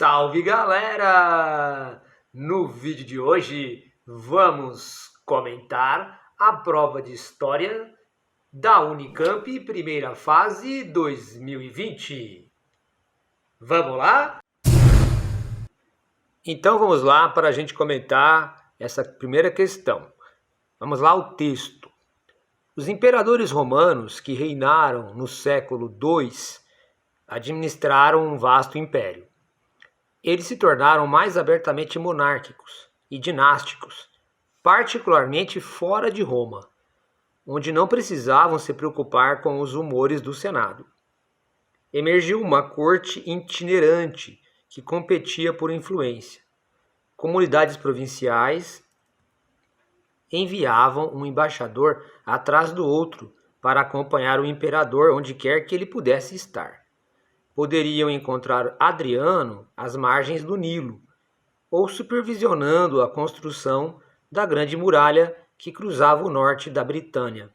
salve galera! No vídeo de hoje vamos comentar a prova de História da Unicamp, primeira fase 2020. Vamos lá? Então vamos lá para a gente comentar essa primeira questão. Vamos lá ao texto. Os imperadores romanos que reinaram no século II administraram um vasto império. Eles se tornaram mais abertamente monárquicos e dinásticos, particularmente fora de Roma, onde não precisavam se preocupar com os humores do Senado. Emergiu uma corte itinerante que competia por influência. Comunidades provinciais enviavam um embaixador atrás do outro para acompanhar o imperador onde quer que ele pudesse estar. Poderiam encontrar Adriano às margens do Nilo, ou supervisionando a construção da grande muralha que cruzava o norte da Britânia,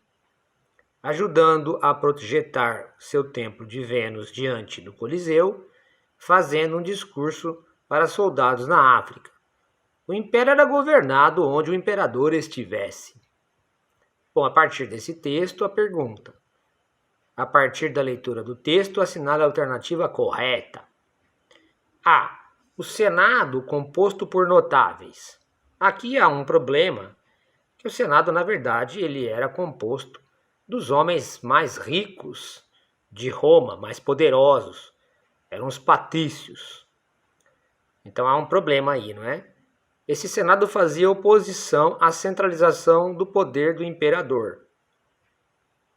ajudando a projetar seu templo de Vênus diante do Coliseu, fazendo um discurso para soldados na África. O império era governado onde o imperador estivesse. Bom, a partir desse texto, a pergunta. A partir da leitura do texto, assinale a alternativa correta. A. O Senado composto por notáveis. Aqui há um problema, que o Senado, na verdade, ele era composto dos homens mais ricos de Roma, mais poderosos. Eram os patrícios. Então há um problema aí, não é? Esse Senado fazia oposição à centralização do poder do imperador.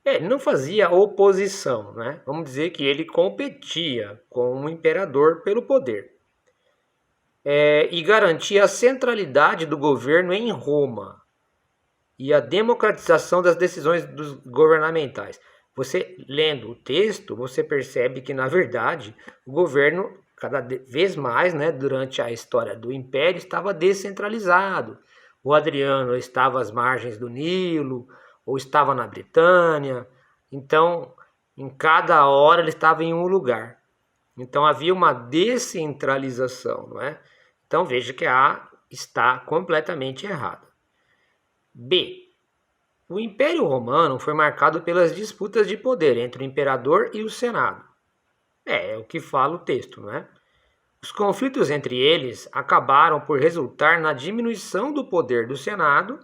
Ele não fazia oposição, né? Vamos dizer que ele competia com o imperador pelo poder. E garantia a centralidade do governo em Roma e a democratização das decisões governamentais. Você, lendo o texto, você percebe que, na verdade, o governo, cada vez mais, né, durante a história do Império, estava descentralizado. O Adriano estava às margens do Nilo, ou estava na Britânia. Então, em cada hora ele estava em um lugar. Então, havia uma descentralização, não é? Então, veja que a A está completamente errada. B. O Império Romano foi marcado pelas disputas de poder entre o imperador e o Senado. É o que fala o texto, não é? Os conflitos entre eles acabaram por resultar na diminuição do poder do Senado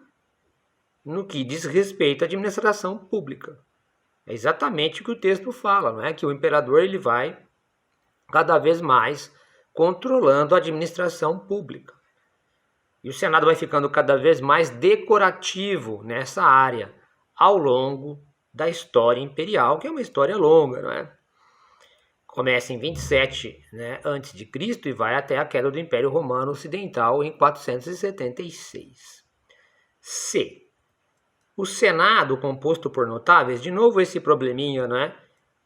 no que diz respeito à administração pública. É exatamente o que o texto fala, não é? Que o imperador ele vai cada vez mais controlando a administração pública. E o Senado vai ficando cada vez mais decorativo nessa área ao longo da história imperial, que é uma história longa, não é? Começa em 27, né, antes de Cristo e vai até a queda do Império Romano Ocidental em 476. C. O Senado, composto por notáveis, de novo esse probleminha, né?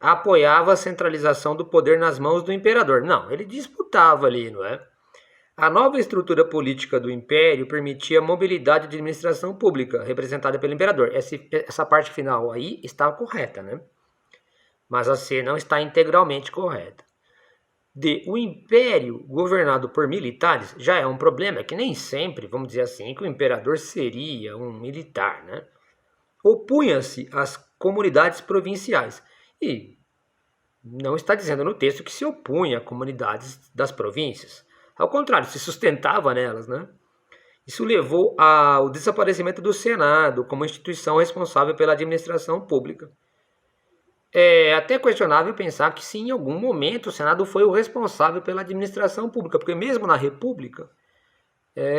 Apoiava a centralização do poder nas mãos do imperador. Não, ele disputava ali, não é? A nova estrutura política do império permitia a mobilidade de administração pública, representada pelo imperador. Essa parte final aí está correta, né? Mas a C não está integralmente correta. D. O império governado por militares já é um problema, que nem sempre, vamos dizer assim, que o imperador seria um militar, né? Opunha-se às comunidades provinciais. E não está dizendo no texto que se opunha a comunidades das províncias. Ao contrário, se sustentava nelas, né? Isso levou ao desaparecimento do Senado como instituição responsável pela administração pública. É até questionável pensar que se em algum momento o Senado foi o responsável pela administração pública, porque mesmo na República,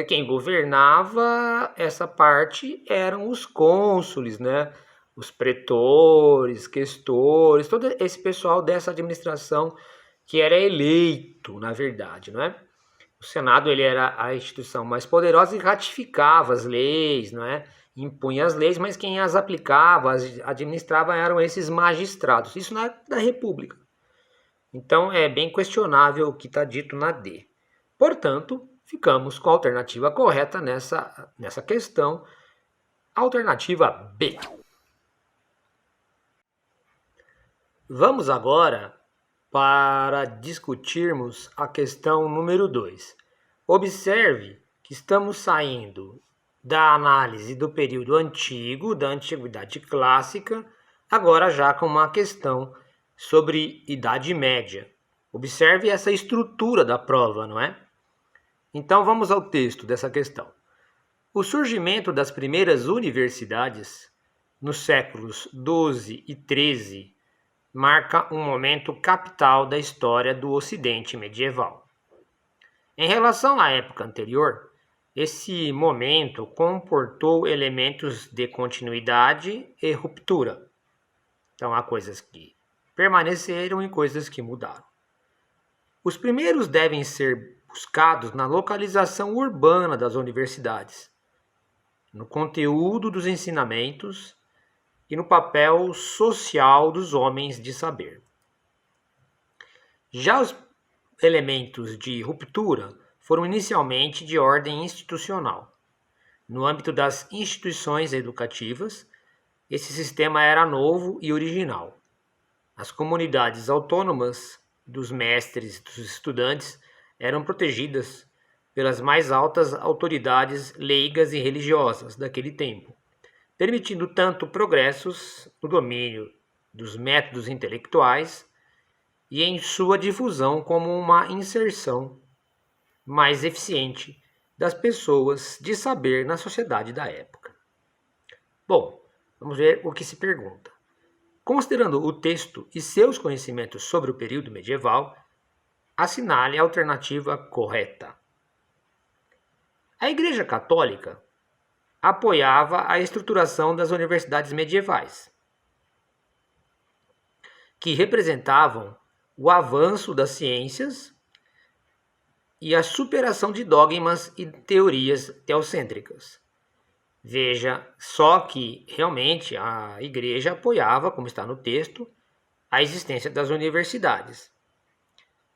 quem governava essa parte eram os cônsules, né? Os pretores, questores, todo esse pessoal dessa administração que era eleito, na verdade, não é? O Senado ele era a instituição mais poderosa e ratificava as leis, não é? Impunha as leis, mas quem as aplicava, as administrava eram esses magistrados. Isso na República. Então é bem questionável o que está dito na D. Portanto, ficamos com a alternativa correta nessa questão. Alternativa B. Vamos agora para discutirmos a questão número 2. Observe que estamos saindo da análise do período antigo, da Antiguidade Clássica, agora já com uma questão sobre Idade Média. Observe essa estrutura da prova, não é? Então vamos ao texto dessa questão. O surgimento das primeiras universidades, nos séculos XII e XIII, marca um momento capital da história do Ocidente medieval. Em relação à época anterior, esse momento comportou elementos de continuidade e ruptura. Então há coisas que permaneceram e coisas que mudaram. Os primeiros devem ser buscados na localização urbana das universidades, no conteúdo dos ensinamentos e no papel social dos homens de saber. Já os elementos de ruptura foram inicialmente de ordem institucional. No âmbito das instituições educativas, esse sistema era novo e original. As comunidades autônomas dos mestres e dos estudantes eram protegidas pelas mais altas autoridades leigas e religiosas daquele tempo, permitindo tanto progressos no domínio dos métodos intelectuais e em sua difusão como uma inserção mais eficiente das pessoas de saber na sociedade da época. Bom, vamos ver o que se pergunta. Considerando o texto e seus conhecimentos sobre o período medieval, assinale a alternativa correta. A Igreja Católica apoiava a estruturação das universidades medievais, que representavam o avanço das ciências e a superação de dogmas e teorias teocêntricas. Veja só que realmente a Igreja apoiava, como está no texto, a existência das universidades,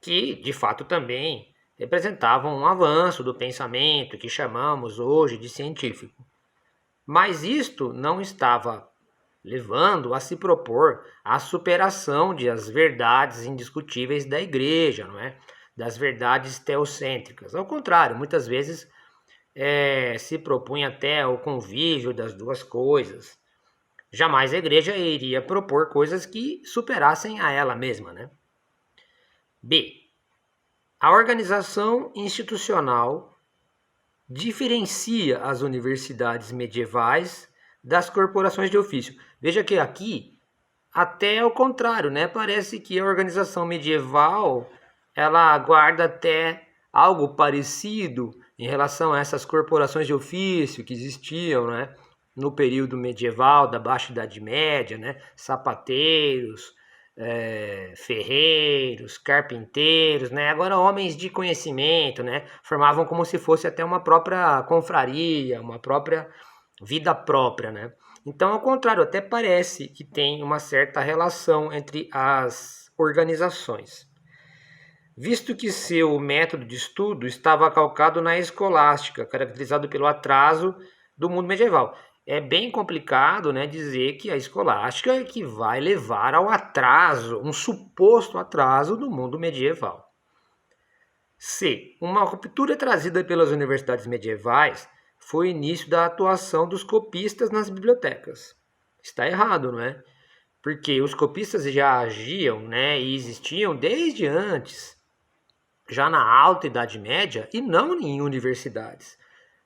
que de fato também representavam um avanço do pensamento que chamamos hoje de científico. Mas isto não estava levando a se propor a superação das verdades indiscutíveis da Igreja, não é? Das verdades teocêntricas. Ao contrário, muitas vezes se propunha até o convívio das duas coisas. Jamais a Igreja iria propor coisas que superassem a ela mesma, né? B. A organização institucional diferencia as universidades medievais das corporações de ofício. Veja que aqui, até é o contrário, né? Parece que a organização medieval, ela guarda até algo parecido em relação a essas corporações de ofício que existiam, né? No período medieval, da Baixa Idade Média, né? Sapateiros, ferreiros, carpinteiros, né? Agora homens de conhecimento, né? Formavam como se fosse até uma própria confraria, uma própria vida própria, né? Então, ao contrário, até parece que tem uma certa relação entre as organizações, visto que seu método de estudo estava calcado na escolástica, caracterizado pelo atraso do mundo medieval. É bem complicado, né, dizer que a escolástica é que vai levar ao atraso, um suposto atraso do mundo medieval. C. Uma ruptura trazida pelas universidades medievais foi o início da atuação dos copistas nas bibliotecas. Está errado, não é? Porque os copistas já agiam, né, e existiam desde antes, já na Alta Idade Média, e não em universidades,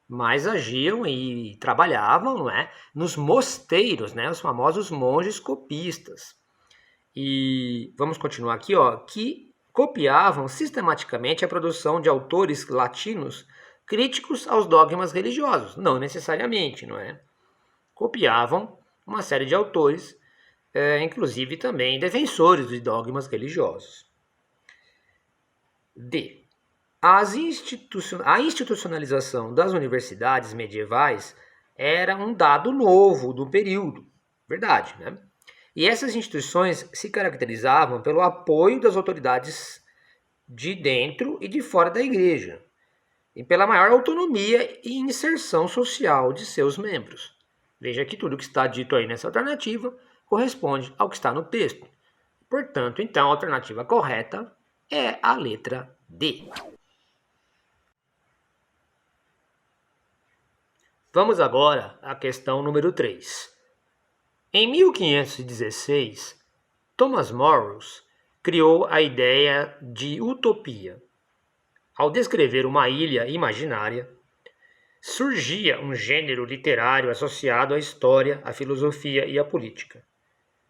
mas agiam e trabalhavam, não é, nos mosteiros, né, os famosos monges copistas. E vamos continuar aqui, ó, que copiavam sistematicamente a produção de autores latinos críticos aos dogmas religiosos, não necessariamente, não é? Copiavam uma série de autores, inclusive também defensores de dogmas religiosos. D. A institucionalização das universidades medievais era um dado novo do período, verdade, né? E essas instituições se caracterizavam pelo apoio das autoridades de dentro e de fora da igreja, e pela maior autonomia e inserção social de seus membros. Veja que tudo que está dito aí nessa alternativa corresponde ao que está no texto. Portanto, então, a alternativa correta é a letra D. Vamos agora à questão número 3. Em 1516, Thomas Morris criou a ideia de utopia. Ao descrever uma ilha imaginária, surgia um gênero literário associado à história, à filosofia e à política.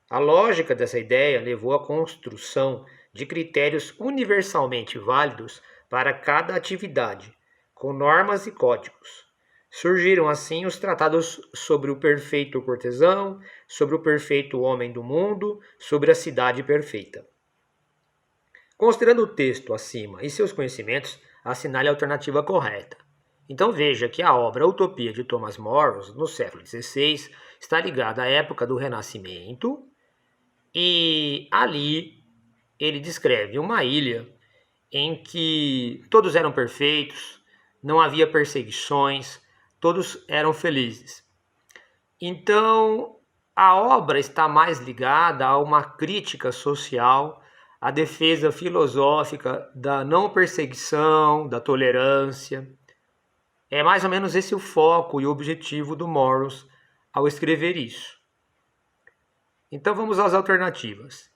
A lógica dessa ideia levou à construção de critérios universalmente válidos para cada atividade, com normas e códigos. Surgiram assim os tratados sobre o perfeito cortesão, sobre o perfeito homem do mundo, sobre a cidade perfeita. Considerando o texto acima e seus conhecimentos, assinale a alternativa correta. Então veja que a obra Utopia de Thomas Morris, no século XVI, está ligada à época do Renascimento, e ali ele descreve uma ilha em que todos eram perfeitos, não havia perseguições, todos eram felizes. Então, a obra está mais ligada a uma crítica social, à defesa filosófica da não perseguição, da tolerância. É mais ou menos esse o foco e o objetivo do Morris ao escrever isso. Então vamos às alternativas.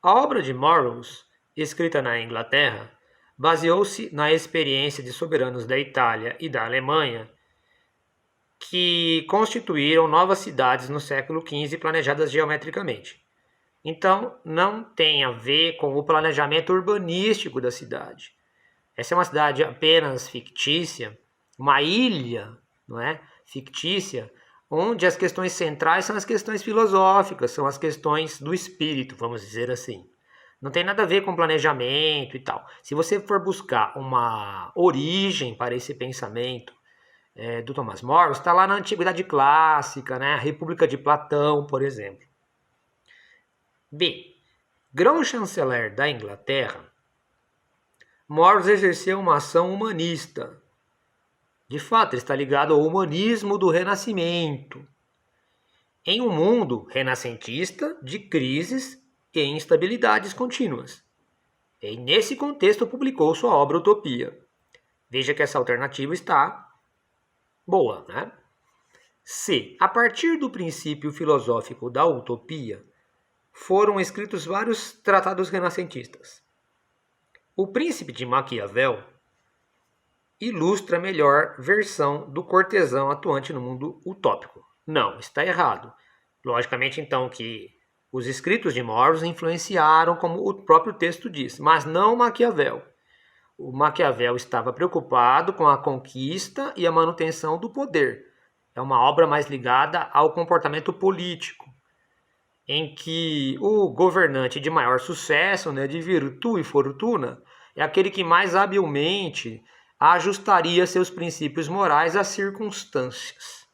A obra de Morris, escrita na Inglaterra, baseou-se na experiência de soberanos da Itália e da Alemanha que constituíram novas cidades no século XV planejadas geometricamente. Então, não tem a ver com o planejamento urbanístico da cidade. Essa é uma cidade apenas fictícia, uma ilha, não é? Fictícia, onde as questões centrais são as questões filosóficas, são as questões do espírito, vamos dizer assim. Não tem nada a ver com planejamento e tal. Se você for buscar uma origem para esse pensamento do Thomas Morris, está lá na Antiguidade Clássica, né? A República de Platão, por exemplo. B. Grão-chanceler da Inglaterra, Morris exerceu uma ação humanista. De fato, ele está ligado ao humanismo do Renascimento, em um mundo renascentista de crises e instabilidades contínuas. E nesse contexto publicou sua obra Utopia. Veja que essa alternativa está boa, né? C. A partir do princípio filosófico da utopia, foram escritos vários tratados renascentistas. O Príncipe de Maquiavel ilustra a melhor versão do cortesão atuante no mundo utópico. Não, está errado. Logicamente, então, que os escritos de Morris influenciaram, como o próprio texto diz, mas não Maquiavel. O Maquiavel estava preocupado com a conquista e a manutenção do poder. É uma obra mais ligada ao comportamento político, em que o governante de maior sucesso, né, de virtude e fortuna, é aquele que mais habilmente ajustaria seus princípios morais às circunstâncias.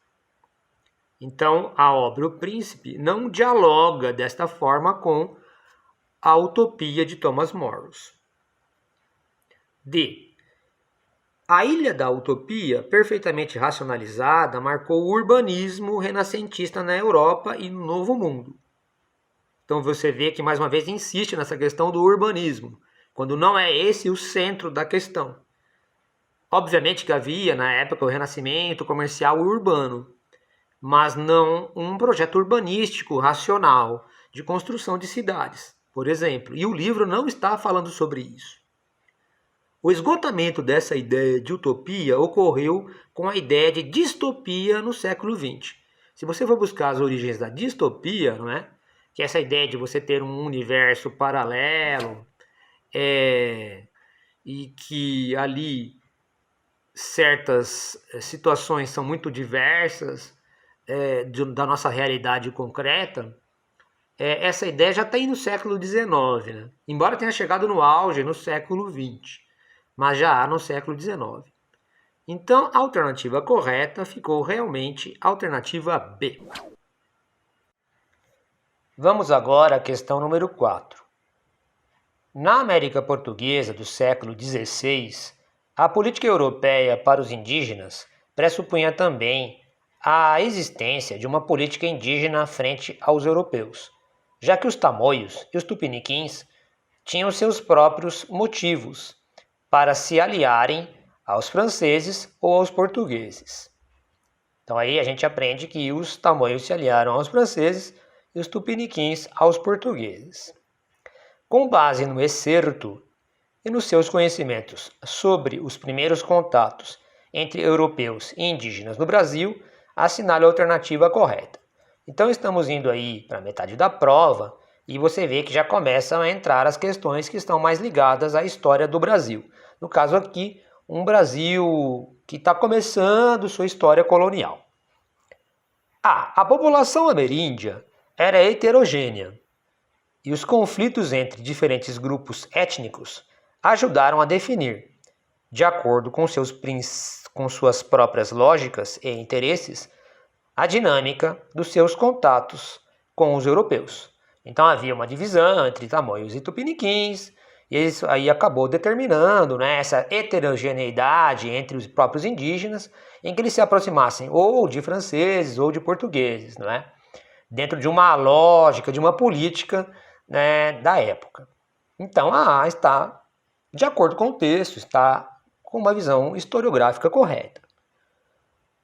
Então, a obra O Príncipe não dialoga desta forma com a utopia de Thomas Morris. D. A Ilha da Utopia, perfeitamente racionalizada, marcou o urbanismo renascentista na Europa e no Novo Mundo. Então você vê que mais uma vez insiste nessa questão do urbanismo, quando não é esse o centro da questão. Obviamente que havia na época o renascimento comercial urbano, mas não um projeto urbanístico racional de construção de cidades, por exemplo. E o livro não está falando sobre isso. O esgotamento dessa ideia de utopia ocorreu com a ideia de distopia no século XX. Se você for buscar as origens da distopia, não é? Que é essa ideia de você ter um universo paralelo e que ali certas situações são muito diversas da nossa realidade concreta, essa ideia já está aí no século XIX, né? Embora tenha chegado no auge no século XX, mas já há no século XIX. Então, a alternativa correta ficou realmente a alternativa B. Vamos agora à questão número 4. Na América Portuguesa do século XVI, a política europeia para os indígenas pressupunha também a existência de uma política indígena frente aos europeus. já que os tamoios e os tupiniquins tinham seus próprios motivos para se aliarem aos franceses ou aos portugueses. Então aí a gente aprende que os tamoios se aliaram aos franceses e os tupiniquins aos portugueses. Com base no excerto e nos seus conhecimentos sobre os primeiros contatos entre europeus e indígenas no Brasil, assinale a alternativa correta. Então estamos indo aí para a metade da prova e você vê que já começam a entrar as questões que estão mais ligadas à história do Brasil. No caso aqui, um Brasil que está começando sua história colonial. A população ameríndia era heterogênea e os conflitos entre diferentes grupos étnicos ajudaram a definir, de acordo com suas próprias lógicas e interesses, a dinâmica dos seus contatos com os europeus. Então havia uma divisão entre tamoios e tupiniquins, e isso aí acabou determinando, né, essa heterogeneidade entre os próprios indígenas, em que eles se aproximassem ou de franceses ou de portugueses, não é? Dentro de uma lógica, de uma política, né, da época. Então a A está de acordo com o texto, está com uma visão historiográfica correta.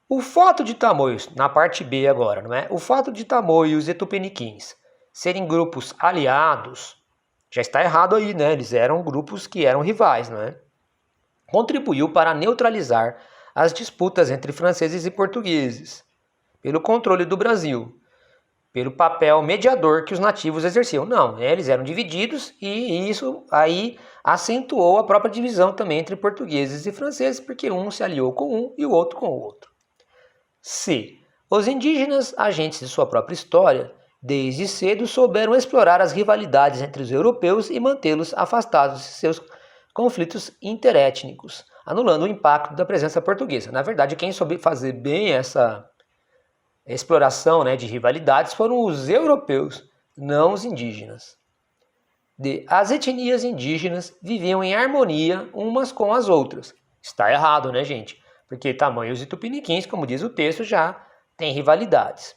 O fato de tamoios, na parte B agora, não é? O fato de tamoios e tupiniquins serem grupos aliados, já está errado aí, né? Eles eram grupos que eram rivais, não é? Contribuiu para neutralizar as disputas entre franceses e portugueses, pelo controle do Brasil, pelo papel mediador que os nativos exerciam. Não, eles eram divididos e isso aí acentuou a própria divisão também entre portugueses e franceses, porque um se aliou com um e o outro com o outro. C. Os indígenas, agentes de sua própria história, desde cedo souberam explorar as rivalidades entre os europeus e mantê-los afastados de seus conflitos interétnicos, anulando o impacto da presença portuguesa. Na verdade, quem soube fazer bem essa exploração, né, de rivalidades foram os europeus, não os indígenas. D. As etnias indígenas viviam em harmonia umas com as outras. Está errado, né, gente? Porque tamoios e tupiniquins, como diz o texto, já têm rivalidades.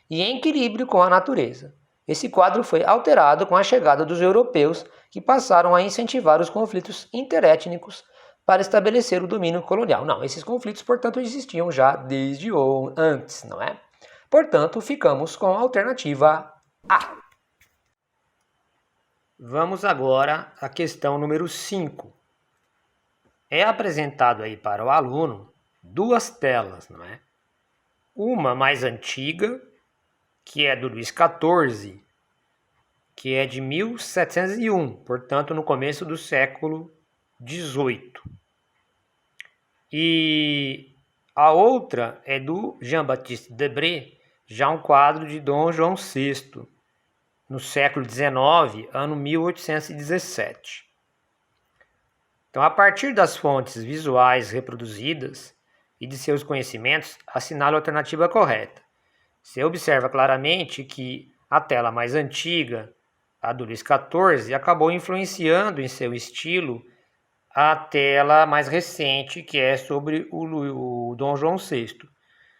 E em equilíbrio com a natureza. Esse quadro foi alterado com a chegada dos europeus, que passaram a incentivar os conflitos interétnicos para estabelecer o domínio colonial. Não, esses conflitos, portanto, existiam já desde antes, não é? Portanto, ficamos com a alternativa A. Vamos agora à questão número 5. É apresentado aí para o aluno duas telas, não é? Uma mais antiga, que é do Luís XIV, que é de 1701, portanto no começo do século XVIII. E a outra é do Jean-Baptiste Debré, já um quadro de Dom João VI, no século XIX, ano 1817. Então, a partir das fontes visuais reproduzidas e de seus conhecimentos, assinale a alternativa correta. Você observa claramente que a tela mais antiga, a do Luís XIV, acabou influenciando em seu estilo a tela mais recente, que é sobre o Dom João VI.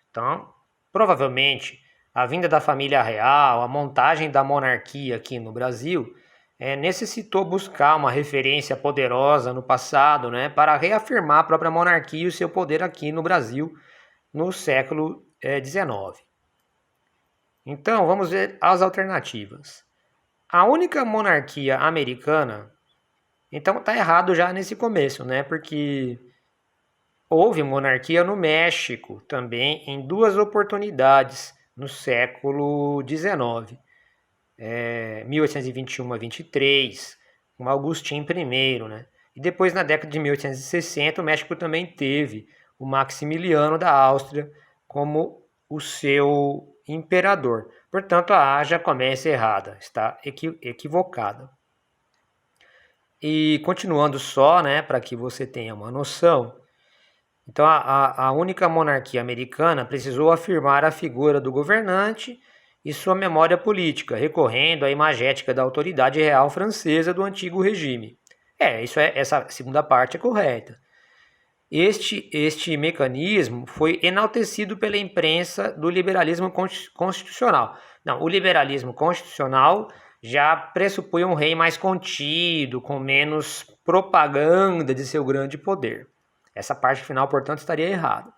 Então, provavelmente, a vinda da família real, a montagem da monarquia aqui no Brasil, necessitou buscar uma referência poderosa no passado, né, para reafirmar a própria monarquia e o seu poder aqui no Brasil no século XIX. Então, vamos ver as alternativas. A única monarquia americana, então está errado já nesse começo, né, porque houve monarquia no México também em duas oportunidades no século XIX. 1821 a 23, com Agustín I, né? E depois, na década de 1860, o México também teve o Maximiliano da Áustria como o seu imperador. Portanto, a A já começa errada, está equivocada. E continuando só, né, para que você tenha uma noção, então a única monarquia americana precisou afirmar a figura do governante e sua memória política, recorrendo à imagética da autoridade real francesa do antigo regime. Essa segunda parte é correta. Este mecanismo foi enaltecido pela imprensa do liberalismo constitucional. Não, o liberalismo constitucional já pressupunha um rei mais contido, com menos propaganda de seu grande poder. Essa parte final, portanto, estaria errada.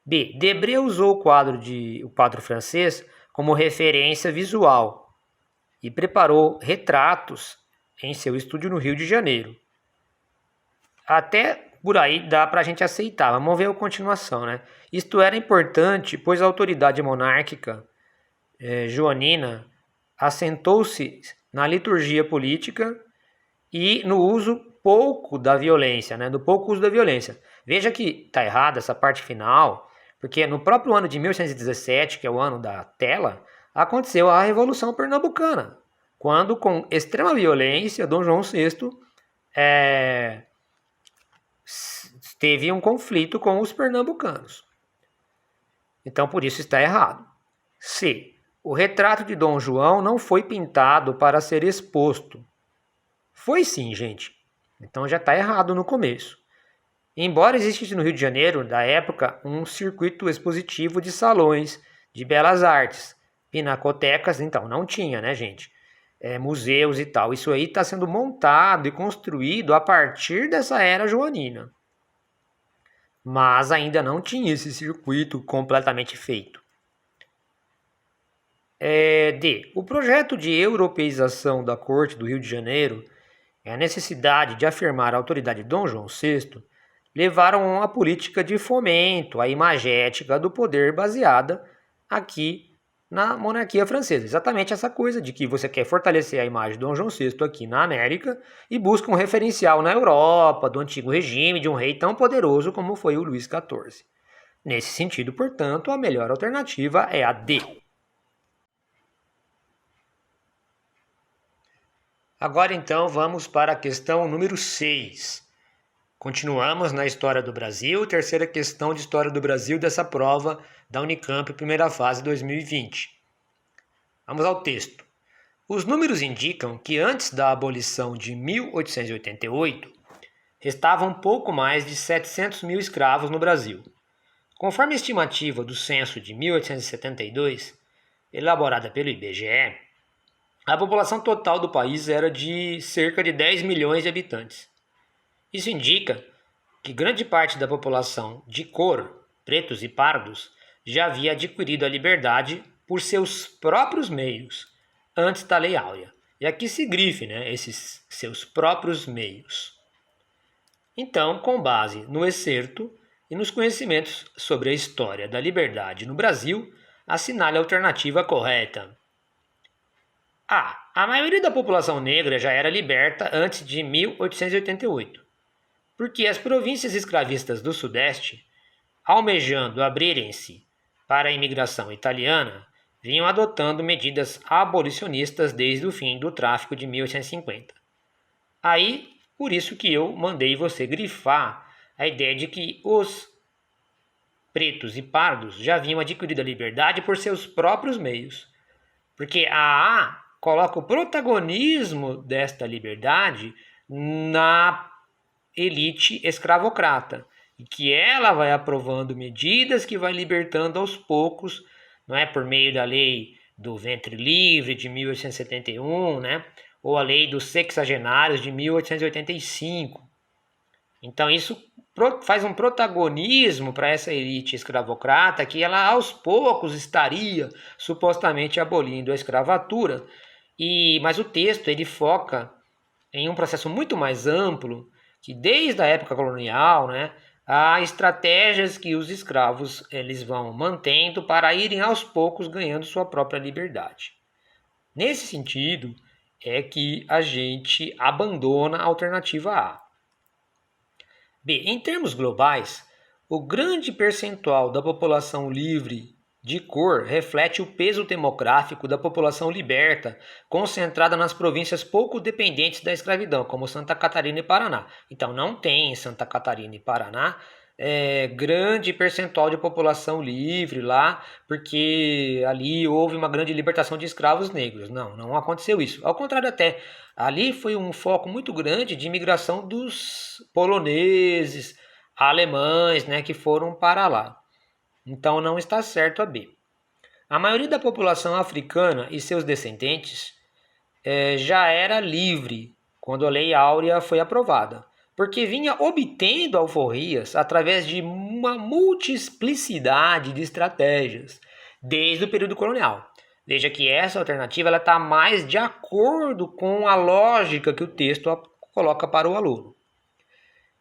B. Debré usou o quadro francês como referência visual e preparou retratos em seu estúdio no Rio de Janeiro. Até por aí dá para a gente aceitar. Vamos ver a continuação, né? Isto era importante, pois a autoridade monárquica joanina assentou-se na liturgia política e no uso pouco da violência, né? Do pouco uso da violência. Veja que está errada essa parte final, porque no próprio ano de 1817, que é o ano da tela, aconteceu a Revolução Pernambucana, quando, com extrema violência, Dom João VI teve um conflito com os pernambucanos. Então, por isso está errado. C. O retrato de Dom João não foi pintado para ser exposto. Foi sim, gente. Então já está errado no começo. Embora existisse no Rio de Janeiro, da época, um circuito expositivo de salões de belas artes, pinacotecas, então não tinha, né, gente? Museus e tal. Isso aí está sendo montado e construído a partir dessa era joanina. Mas ainda não tinha esse circuito completamente feito. D. O projeto de europeização da Corte do Rio de Janeiro e a necessidade de afirmar a autoridade de Dom João VI levaram a uma política de fomento à imagética do poder baseada aqui na monarquia francesa. Exatamente essa coisa de que você quer fortalecer a imagem de Dom João VI aqui na América e busca um referencial na Europa do antigo regime de um rei tão poderoso como foi o Luís XIV. Nesse sentido, portanto, a melhor alternativa é a D. Agora então vamos para a questão número 6. Continuamos na História do Brasil, terceira questão de História do Brasil dessa prova da Unicamp, primeira fase 2020. Vamos ao texto. Os números indicam que antes da abolição de 1888, restavam pouco mais de 700 mil escravos no Brasil. Conforme a estimativa do censo de 1872, elaborada pelo IBGE, a população total do país era de cerca de 10 milhões de habitantes. Isso indica que grande parte da população de cor, pretos e pardos, já havia adquirido a liberdade por seus próprios meios, antes da Lei Áurea. E aqui se grife, né, esses seus próprios meios. Então, com base no excerto e nos conhecimentos sobre a história da liberdade no Brasil, assinale a alternativa correta. A maioria da população negra já era liberta antes de 1888, porque as províncias escravistas do Sudeste, almejando abrirem-se para a imigração italiana, vinham adotando medidas abolicionistas desde o fim do tráfico de 1850. Aí, por isso que eu mandei você grifar a ideia de que os pretos e pardos já haviam adquirido a liberdade por seus próprios meios, porque a coloca o protagonismo desta liberdade na elite escravocrata, e que ela vai aprovando medidas que vai libertando aos poucos, não é, por meio da lei do ventre livre de 1871, né, ou a lei dos sexagenários de 1885. Então isso faz um protagonismo para essa elite escravocrata que ela aos poucos estaria supostamente abolindo a escravatura. Mas o texto ele foca em um processo muito mais amplo, que desde a época colonial, né, há estratégias que os escravos eles vão mantendo para irem aos poucos ganhando sua própria liberdade. Nesse sentido, é que a gente abandona a alternativa A. B. Em termos globais, o grande percentual da população livre de cor reflete o peso demográfico da população liberta, concentrada nas províncias pouco dependentes da escravidão, como Santa Catarina e Paraná. Então, não tem em Santa Catarina e Paraná grande percentual de população livre lá, porque ali houve uma grande libertação de escravos negros. Não aconteceu isso. Ao contrário até, ali foi um foco muito grande de imigração dos poloneses, alemães, né, que foram para lá. Então não está certo a B. A maioria da população africana e seus descendentes já era livre quando a Lei Áurea foi aprovada, porque vinha obtendo alforrias através de uma multiplicidade de estratégias, desde o período colonial. Veja que essa alternativa está mais de acordo com a lógica que o texto coloca para o aluno.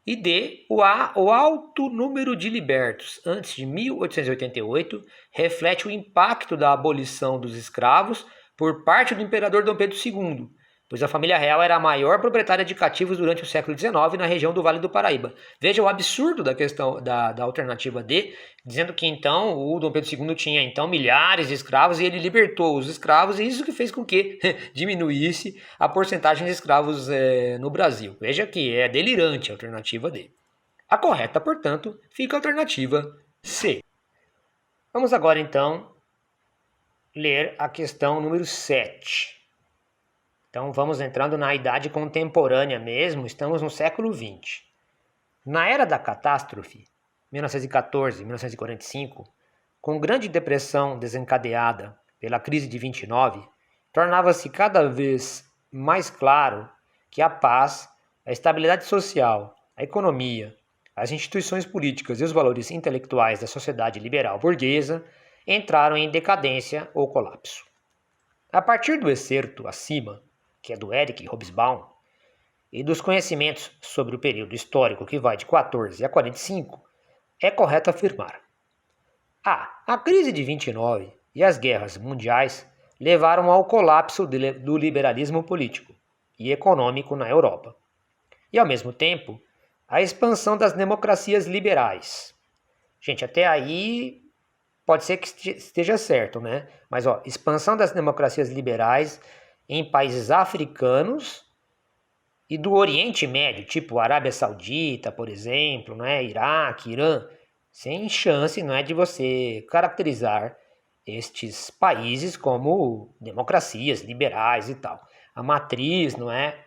E D, o alto número de libertos antes de 1888 reflete o impacto da abolição dos escravos por parte do imperador Dom Pedro II, pois a família real era a maior proprietária de cativos durante o século XIX na região do Vale do Paraíba. Veja o absurdo da questão da alternativa D, dizendo que então o Dom Pedro II tinha então milhares de escravos e ele libertou os escravos, e isso que fez com que diminuísse a porcentagem de escravos no Brasil. Veja que é delirante a alternativa D. A correta, portanto, fica a alternativa C. Vamos agora então ler a questão número 7. Então vamos entrando na idade contemporânea mesmo, estamos no século XX. Na era da catástrofe, 1914-1945, com grande depressão desencadeada pela crise de 29, tornava-se cada vez mais claro que a paz, a estabilidade social, a economia, as instituições políticas e os valores intelectuais da sociedade liberal burguesa entraram em decadência ou colapso. A partir do excerto acima, que é do Eric Hobsbawm, e dos conhecimentos sobre o período histórico que vai de 14 a 45, é correto afirmar: a crise de 29 e as guerras mundiais levaram ao colapso do liberalismo político e econômico na Europa, e ao mesmo tempo a expansão das democracias liberais. Gente, até aí pode ser que esteja certo, né? Mas expansão das democracias liberais em países africanos e do Oriente Médio, tipo Arábia Saudita, por exemplo, né? Iraque, Irã, sem chance, não é, de você caracterizar estes países como democracias liberais e tal. A matriz, não é,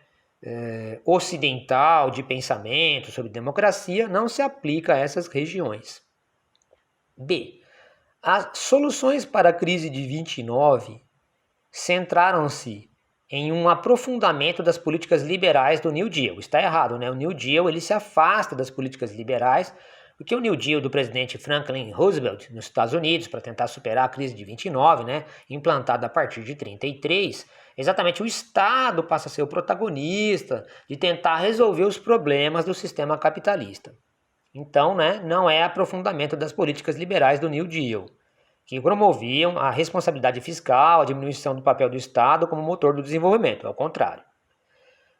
ocidental de pensamento sobre democracia não se aplica a essas regiões. B. As soluções para a crise de 29 centraram-se em um aprofundamento das políticas liberais do New Deal. Está errado, né? O New Deal ele se afasta das políticas liberais, porque o New Deal do presidente Franklin Roosevelt nos Estados Unidos, para tentar superar a crise de 29, né, implantada a partir de 33, exatamente o Estado passa a ser o protagonista de tentar resolver os problemas do sistema capitalista. Então, né, não é aprofundamento das políticas liberais do New Deal, que promoviam a responsabilidade fiscal, a diminuição do papel do Estado como motor do desenvolvimento, ao contrário.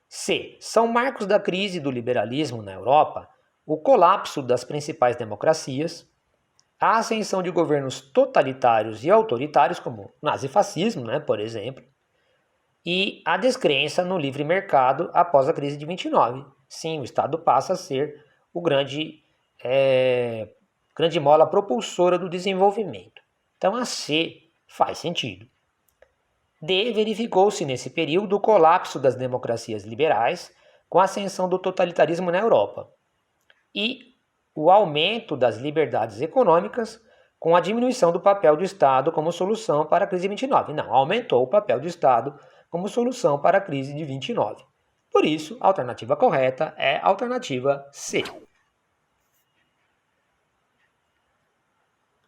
C. São marcos da crise do liberalismo na Europa o colapso das principais democracias, a ascensão de governos totalitários e autoritários, como o nazifascismo, né, por exemplo, e a descrença no livre mercado após a crise de 29. Sim, o Estado passa a ser o grande mola propulsora do desenvolvimento. Então a C faz sentido. D. Verificou-se nesse período o colapso das democracias liberais com a ascensão do totalitarismo na Europa e o aumento das liberdades econômicas com a diminuição do papel do Estado como solução para a crise de 29. Não, aumentou o papel do Estado como solução para a crise de 29. Por isso, a alternativa correta é a alternativa C.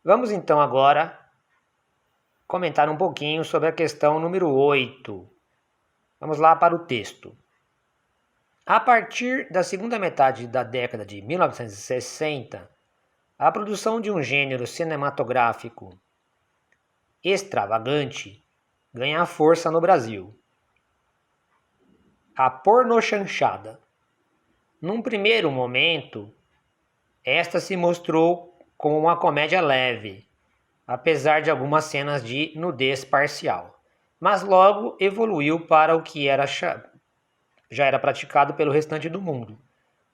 Vamos então agora comentar um pouquinho sobre a questão número 8. Vamos lá para o texto. A partir da segunda metade da década de 1960, a produção de um gênero cinematográfico extravagante ganha força no Brasil. A pornochanchada. Num primeiro momento, esta se mostrou como uma comédia leve, apesar de algumas cenas de nudez parcial, mas logo evoluiu para o que já era praticado pelo restante do mundo,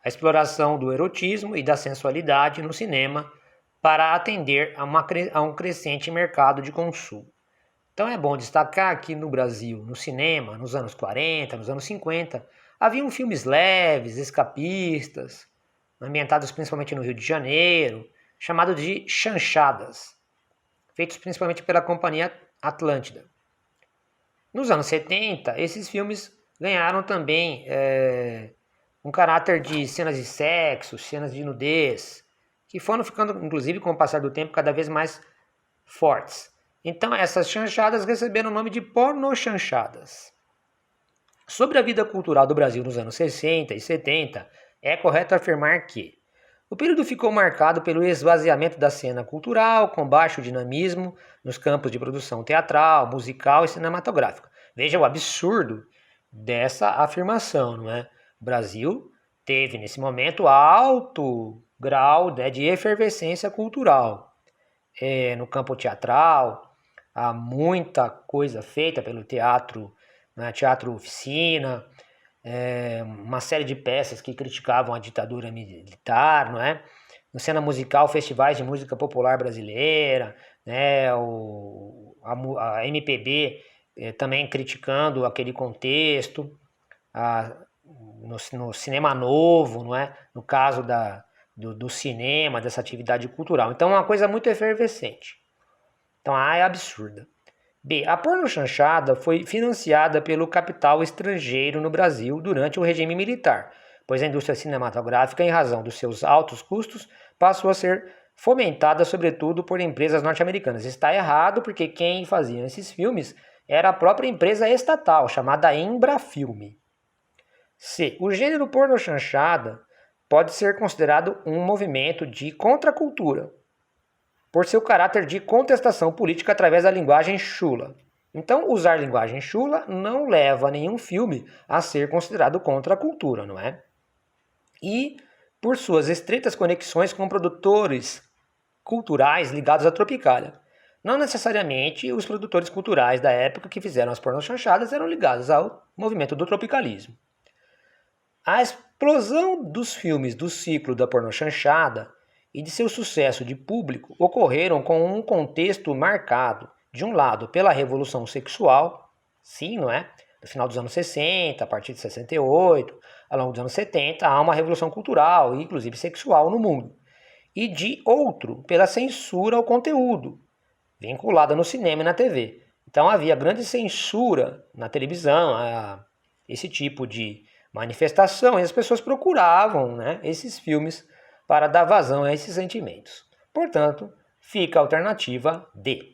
a exploração do erotismo e da sensualidade no cinema para atender a um crescente mercado de consumo. Então é bom destacar que no Brasil, no cinema, nos anos 40, nos anos 50, haviam filmes leves, escapistas, ambientados principalmente no Rio de Janeiro, chamados de chanchadas. feitos principalmente pela Companhia Atlântida. Nos anos 70, esses filmes ganharam também um caráter de cenas de sexo, cenas de nudez, que foram ficando, inclusive, com o passar do tempo, cada vez mais fortes. Então, essas chanchadas receberam o nome de pornochanchadas. Sobre a vida cultural do Brasil nos anos 60 e 70, é correto afirmar que o período ficou marcado pelo esvaziamento da cena cultural, com baixo dinamismo nos campos de produção teatral, musical e cinematográfica. Veja o absurdo dessa afirmação, não é? O Brasil teve, nesse momento, alto grau de efervescência cultural. No campo teatral, há muita coisa feita pelo teatro, né? Teatro oficina, uma série de peças que criticavam a ditadura militar, não é? Na cena musical, festivais de música popular brasileira, né? A MPB também criticando aquele contexto, no cinema novo, não é? No caso do cinema, dessa atividade cultural. Então é uma coisa muito efervescente. Então A é absurda. B. A pornochanchada foi financiada pelo capital estrangeiro no Brasil durante o regime militar, pois a indústria cinematográfica, em razão dos seus altos custos, passou a ser fomentada sobretudo por empresas norte-americanas. Está errado porque quem fazia esses filmes era a própria empresa estatal, chamada Embrafilme. C. O gênero pornochanchada pode ser considerado um movimento de contracultura, por seu caráter de contestação política através da linguagem chula. Então, usar linguagem chula não leva nenhum filme a ser considerado contra a cultura, não é? E por suas estreitas conexões com produtores culturais ligados à Tropicália. Não necessariamente os produtores culturais da época que fizeram as pornochanchadas eram ligados ao movimento do tropicalismo. A explosão dos filmes do ciclo da pornochanchada e de seu sucesso de público ocorreram com um contexto marcado, de um lado, pela revolução sexual, sim, não é? No final dos anos 60, a partir de 68, ao longo dos anos 70, há uma revolução cultural, inclusive sexual, no mundo. E de outro, pela censura ao conteúdo, vinculada no cinema e na TV. Então havia grande censura na televisão, a esse tipo de manifestação, e as pessoas procuravam, né, esses filmes para dar vazão a esses sentimentos. Portanto, fica a alternativa D.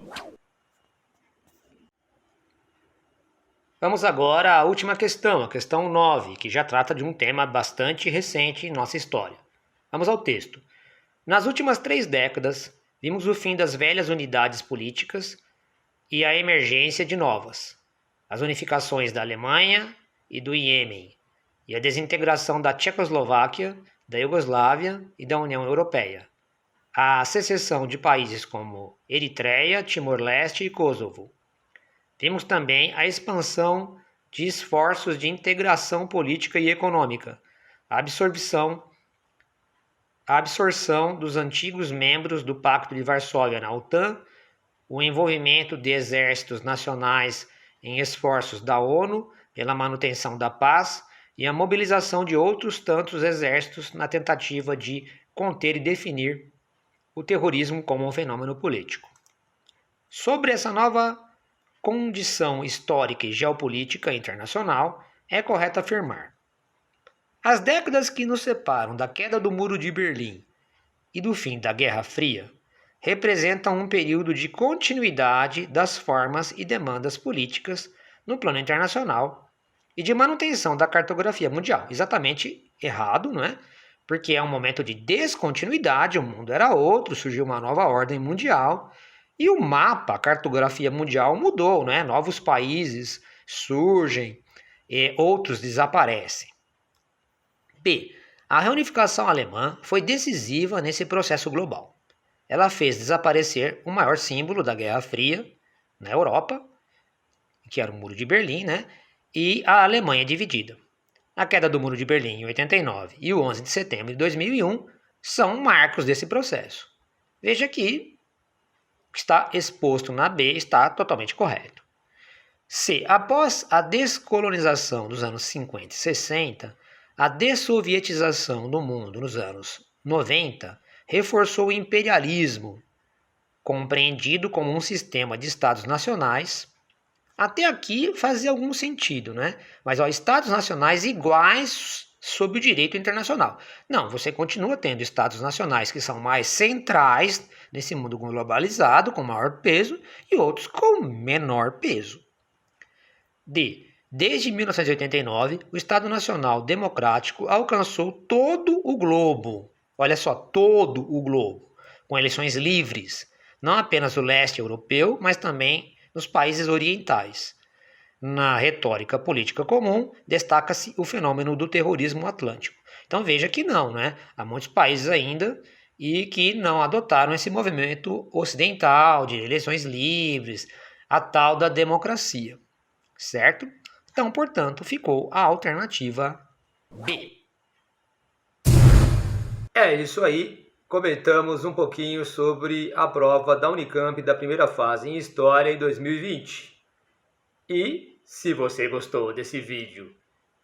Vamos agora à última questão, a questão 9, que já trata de um tema bastante recente em nossa história. Vamos ao texto. Nas últimas 3 décadas, vimos o fim das velhas unidades políticas e a emergência de novas. As unificações da Alemanha e do Iêmen, e a desintegração da Tchecoslováquia, da Iugoslávia e da União Europeia. A secessão de países como Eritreia, Timor-Leste e Kosovo. Vimos também a expansão de esforços de integração política e econômica, a absorção dos antigos membros do Pacto de Varsóvia na OTAN, o envolvimento de exércitos nacionais em esforços da ONU pela manutenção da paz e a mobilização de outros tantos exércitos na tentativa de conter e definir o terrorismo como um fenômeno político. Sobre essa nova condição histórica e geopolítica internacional, é correto afirmar: as décadas que nos separam da queda do Muro de Berlim e do fim da Guerra Fria representam um período de continuidade das formas e demandas políticas no plano internacional e de manutenção da cartografia mundial. Exatamente errado, não é? Porque é um momento de descontinuidade, o mundo era outro, surgiu uma nova ordem mundial e o mapa, a cartografia mundial mudou, não é? Novos países surgem e outros desaparecem. B. A reunificação alemã foi decisiva nesse processo global. Ela fez desaparecer o maior símbolo da Guerra Fria na Europa, que era o Muro de Berlim, né? E a Alemanha dividida. A queda do Muro de Berlim em 89 e o 11 de setembro de 2001 são marcos desse processo. Veja que o que está exposto na B está totalmente correto. C. Após a descolonização dos anos 50 e 60, a dessovietização do mundo nos anos 90 reforçou o imperialismo compreendido como um sistema de estados nacionais. Até aqui fazia algum sentido, né? Mas estados nacionais iguais sob o direito internacional. Não, você continua tendo estados nacionais que são mais centrais nesse mundo globalizado, com maior peso, e outros com menor peso. Desde 1989, o Estado Nacional Democrático alcançou todo o globo. Olha só, todo o globo, com eleições livres, não apenas no leste europeu, mas também nos países orientais. Na retórica política comum, destaca-se o fenômeno do terrorismo atlântico. Então veja que não, né? Há muitos países ainda e que não adotaram esse movimento ocidental de eleições livres, a tal da democracia, certo? Então, portanto, ficou a alternativa B. É isso aí. Comentamos um pouquinho sobre a prova da Unicamp da primeira fase em História em 2020. E, se você gostou desse vídeo,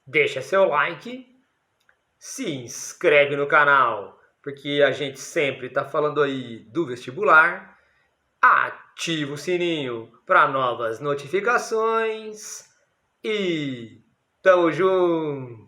deixa seu like, se inscreve no canal, porque a gente sempre está falando aí do vestibular, ativa o sininho para novas notificações e tamo junto!